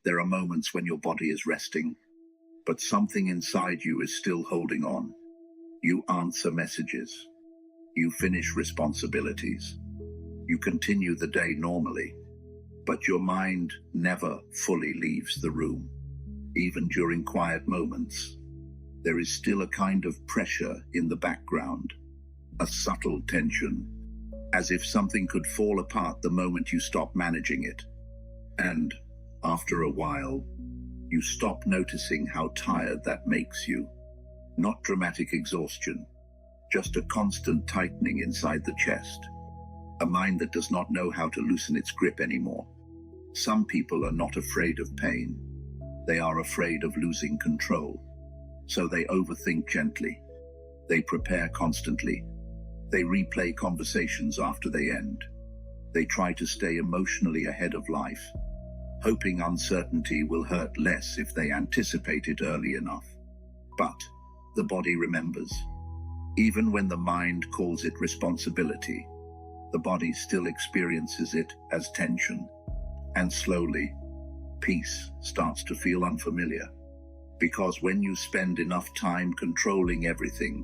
There are moments when your body is resting, but something inside you is still holding on. You answer messages. You finish responsibilities. You continue the day normally, but your mind never fully leaves the room. Even during quiet moments, there is still a kind of pressure in the background, a subtle tension, as if something could fall apart the moment you stop managing it. And after a while, you stop noticing how tired that makes you. Not dramatic exhaustion, just a constant tightening inside the chest. A mind that does not know how to loosen its grip anymore. Some people are not afraid of pain. They are afraid of losing control. So they overthink gently. They prepare constantly. They replay conversations after they end. They try to stay emotionally ahead of life, hoping uncertainty will hurt less if they anticipate it early enough. But the body remembers. Even when the mind calls it responsibility, the body still experiences it as tension. And slowly, peace starts to feel unfamiliar. Because when you spend enough time controlling everything,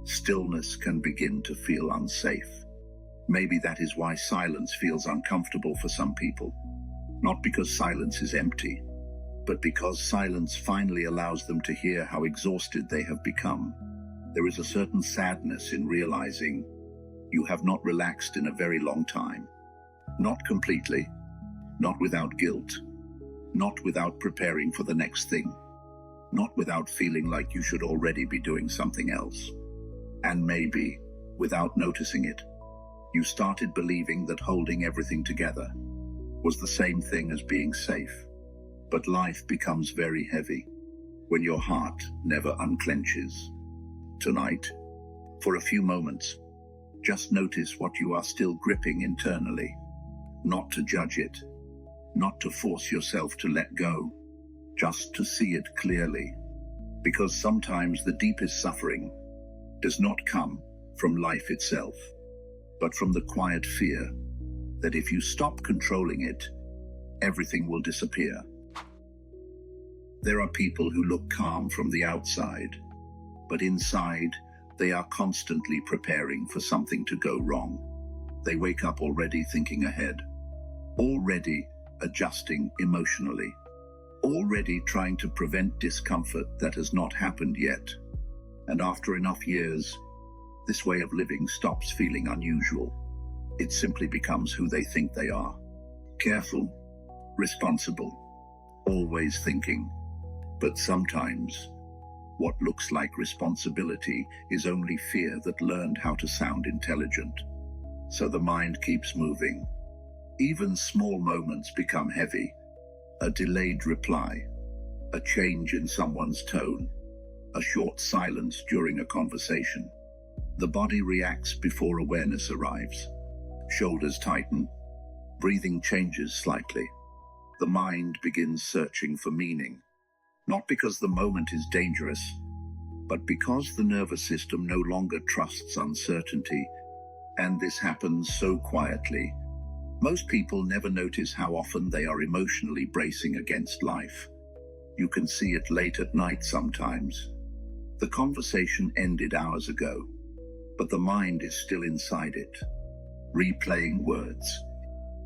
stillness can begin to feel unsafe. Maybe that is why silence feels uncomfortable for some people. Not because silence is empty, but because silence finally allows them to hear how exhausted they have become. There is a certain sadness in realizing you have not relaxed in a very long time. Not completely, not without guilt, not without preparing for the next thing, not without feeling like you should already be doing something else. And maybe, without noticing it, you started believing that holding everything together was the same thing as being safe. But life becomes very heavy when your heart never unclenches. Tonight, for a few moments, just notice what you are still gripping internally. Not to judge it, not to force yourself to let go, just to see it clearly. Because sometimes the deepest suffering does not come from life itself, but from the quiet fear that if you stop controlling it, everything will disappear. There are people who look calm from the outside, but inside, they are constantly preparing for something to go wrong. They wake up already thinking ahead, already adjusting emotionally, already trying to prevent discomfort that has not happened yet. And after enough years, this way of living stops feeling unusual. It simply becomes who they think they are. Careful, responsible, always thinking. But sometimes, what looks like responsibility is only fear that learned how to sound intelligent. So the mind keeps moving. Even small moments become heavy. A delayed reply, a change in someone's tone, a short silence during a conversation. The body reacts before awareness arrives. Shoulders tighten, breathing changes slightly. The mind begins searching for meaning, not because the moment is dangerous, but because the nervous system no longer trusts uncertainty, and this happens so quietly. Most people never notice how often they are emotionally bracing against life. You can see it late at night sometimes. The conversation ended hours ago, but the mind is still inside it, replaying words,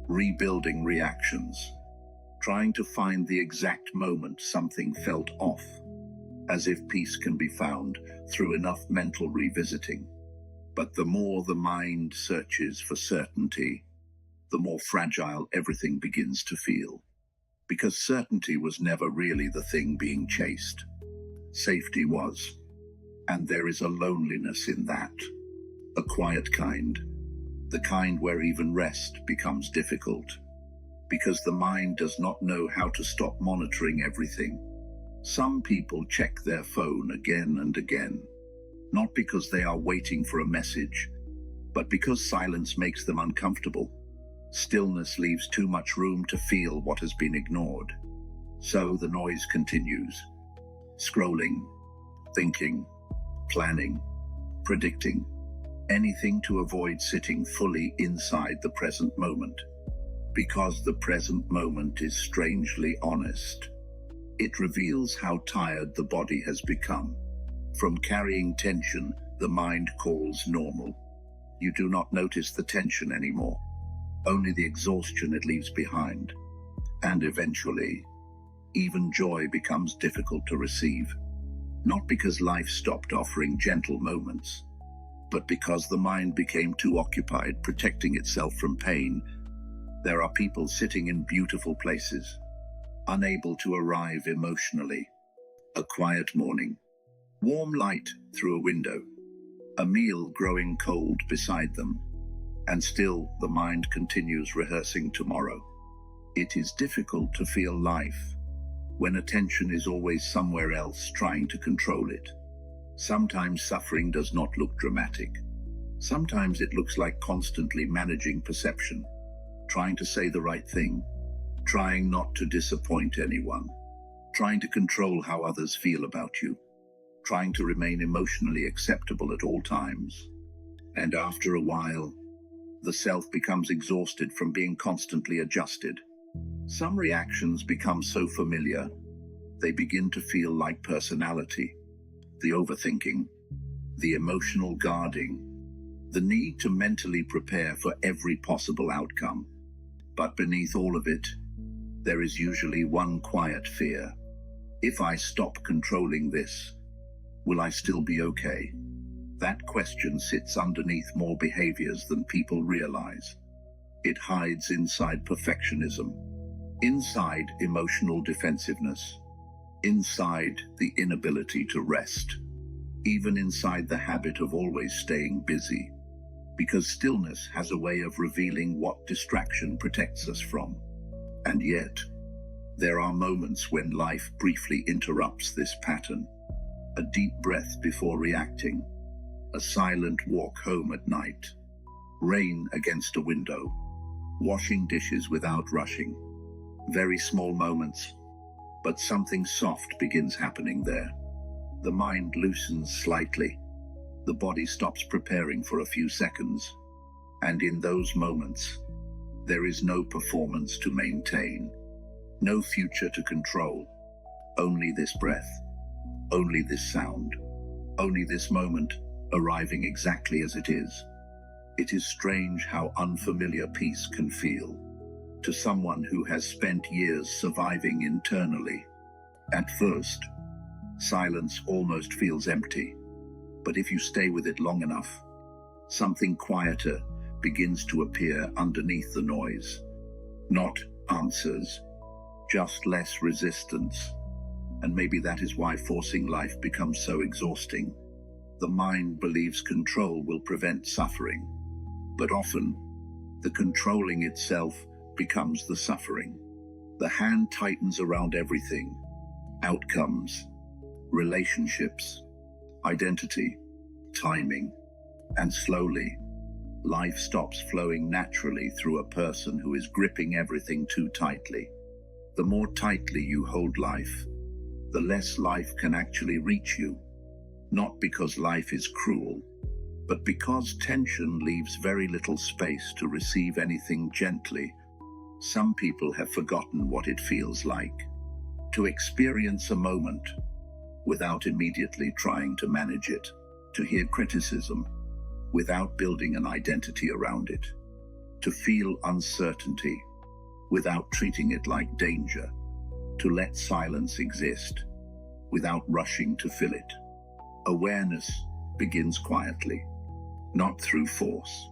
rebuilding reactions, trying to find the exact moment something felt off, as if peace can be found through enough mental revisiting. But the more the mind searches for certainty, the more fragile everything begins to feel. Because certainty was never really the thing being chased. Safety was. And there is a loneliness in that. A quiet kind. The kind where even rest becomes difficult. Because the mind does not know how to stop monitoring everything. Some people check their phone again and again. Not because they are waiting for a message, but because silence makes them uncomfortable. Stillness leaves too much room to feel what has been ignored. So the noise continues. Scrolling, thinking, planning, predicting. Anything to avoid sitting fully inside the present moment. because the present moment is strangely honest. It reveals how tired the body has become. From carrying tension, the mind calls normal. You do not notice the tension anymore, only the exhaustion it leaves behind. And eventually, even joy becomes difficult to receive. Not because life stopped offering gentle moments, but because the mind became too occupied protecting itself from pain. There are people sitting in beautiful places, unable to arrive emotionally. A quiet morning, warm light through a window, a meal growing cold beside them, and still the mind continues rehearsing tomorrow. It is difficult to feel life when attention is always somewhere else trying to control it. Sometimes suffering does not look dramatic. Sometimes it looks like constantly managing perception, trying to say the right thing, trying not to disappoint anyone, trying to control how others feel about you, trying to remain emotionally acceptable at all times. And after a while, the self becomes exhausted from being constantly adjusted. Some reactions become so familiar, they begin to feel like personality. The overthinking, the emotional guarding, the need to mentally prepare for every possible outcome. But beneath all of it, there is usually one quiet fear. If I stop controlling this, will I still be okay? That question sits underneath more behaviors than people realize. It hides inside perfectionism, inside emotional defensiveness, inside the inability to rest, even inside the habit of always staying busy, because stillness has a way of revealing what distraction protects us from. And yet, there are moments when life briefly interrupts this pattern. A deep breath before reacting, a silent walk home at night, rain against a window, washing dishes without rushing. Very small moments, but something soft begins happening there. The mind loosens slightly. The body stops preparing for a few seconds. And in those moments, there is no performance to maintain, no future to control, only this breath, only this sound, only this moment arriving exactly as it is. It is strange how unfamiliar peace can feel to someone who has spent years surviving internally. At first, silence almost feels empty, but if you stay with it long enough, something quieter begins to appear underneath the noise. Not answers, just less resistance. And maybe that is why forcing life becomes so exhausting. The mind believes control will prevent suffering, but often, the controlling itself becomes the suffering. The hand tightens around everything: outcomes, relationships, identity, timing, and slowly, life stops flowing naturally through a person who is gripping everything too tightly. The more tightly you hold life, the less life can actually reach you. Not because life is cruel, but because tension leaves very little space to receive anything gently. Some people have forgotten what it feels like to experience a moment without immediately trying to manage it, to hear criticism without building an identity around it, to feel uncertainty without treating it like danger, to let silence exist without rushing to fill it. Awareness begins quietly, not through force,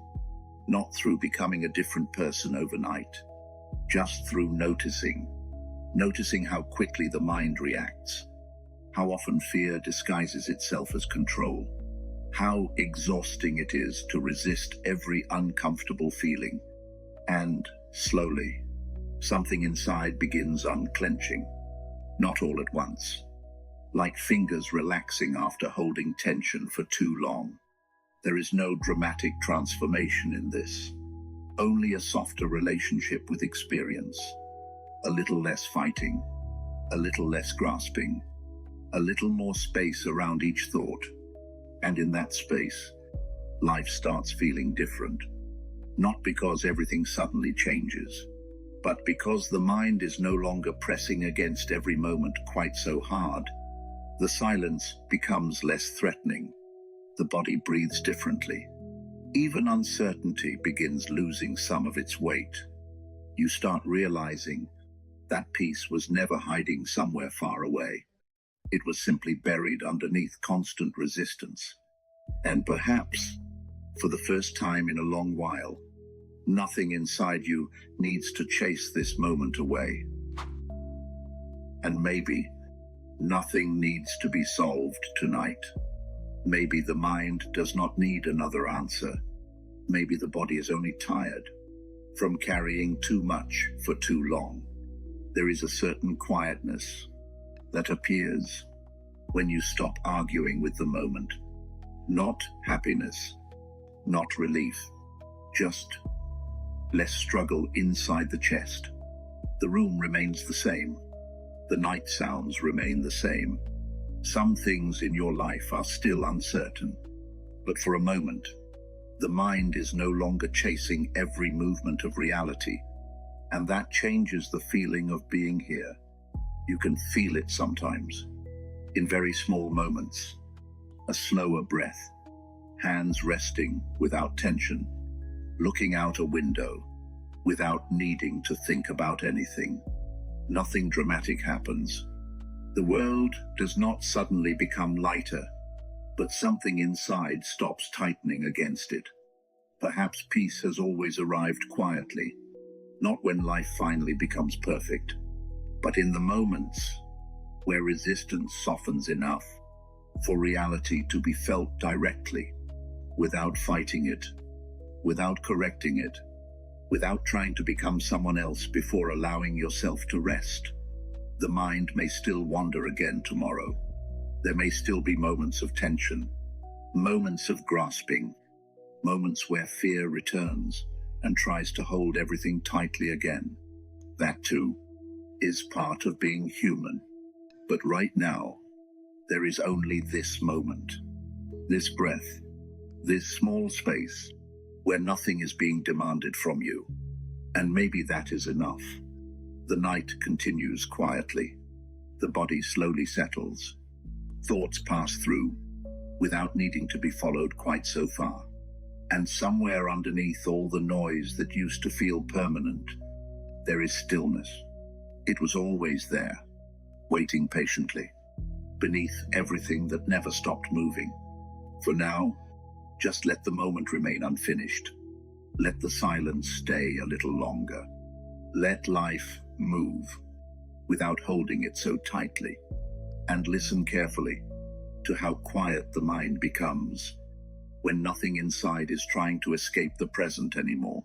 not through becoming a different person overnight, just through noticing how quickly the mind reacts, how often fear disguises itself as control, how exhausting it is to resist every uncomfortable feeling. And slowly, something inside begins unclenching, not all at once, like fingers relaxing after holding tension for too long. There is no dramatic transformation in this, only a softer relationship with experience, a little less fighting, a little less grasping, a little more space around each thought. And in that space, life starts feeling different, not because everything suddenly changes, But because the mind is no longer pressing against every moment quite so hard, the silence becomes less threatening. The body breathes differently. Even uncertainty begins losing some of its weight. You start realizing that peace was never hiding somewhere far away. It was simply buried underneath constant resistance. And perhaps, for the first time in a long while, nothing inside you needs to chase this moment away. And maybe nothing needs to be solved tonight. Maybe the mind does not need another answer. Maybe the body is only tired from carrying too much for too long. There is a certain quietness that appears when you stop arguing with the moment. Not happiness, not relief, just less struggle inside the chest. The room remains the same. The night sounds remain the same. Some things in your life are still uncertain, but for a moment, the mind is no longer chasing every movement of reality, and that changes the feeling of being here. You can feel it sometimes, in very small moments. A slower breath, hands resting without tension, looking out a window without needing to think about anything. Nothing dramatic happens. The world does not suddenly become lighter, but something inside stops tightening against it. Perhaps peace has always arrived quietly, not when life finally becomes perfect, but in the moments where resistance softens enough for reality to be felt directly, without fighting it, without correcting it, without trying to become someone else before allowing yourself to rest. The mind may still wander again tomorrow. There may still be moments of tension, moments of grasping, moments where fear returns and tries to hold everything tightly again. That too is part of being human. But right now, there is only this moment, this breath, this small space where nothing is being demanded from you. And maybe that is enough. The night continues quietly. The body slowly settles. Thoughts pass through without needing to be followed quite so far. And somewhere underneath all the noise that used to feel permanent, there is stillness. It was always there, waiting patiently, beneath everything that never stopped moving. For now, just let the moment remain unfinished. Let the silence stay a little longer. Let life move without holding it so tightly. And listen carefully to how quiet the mind becomes when nothing inside is trying to escape the present anymore.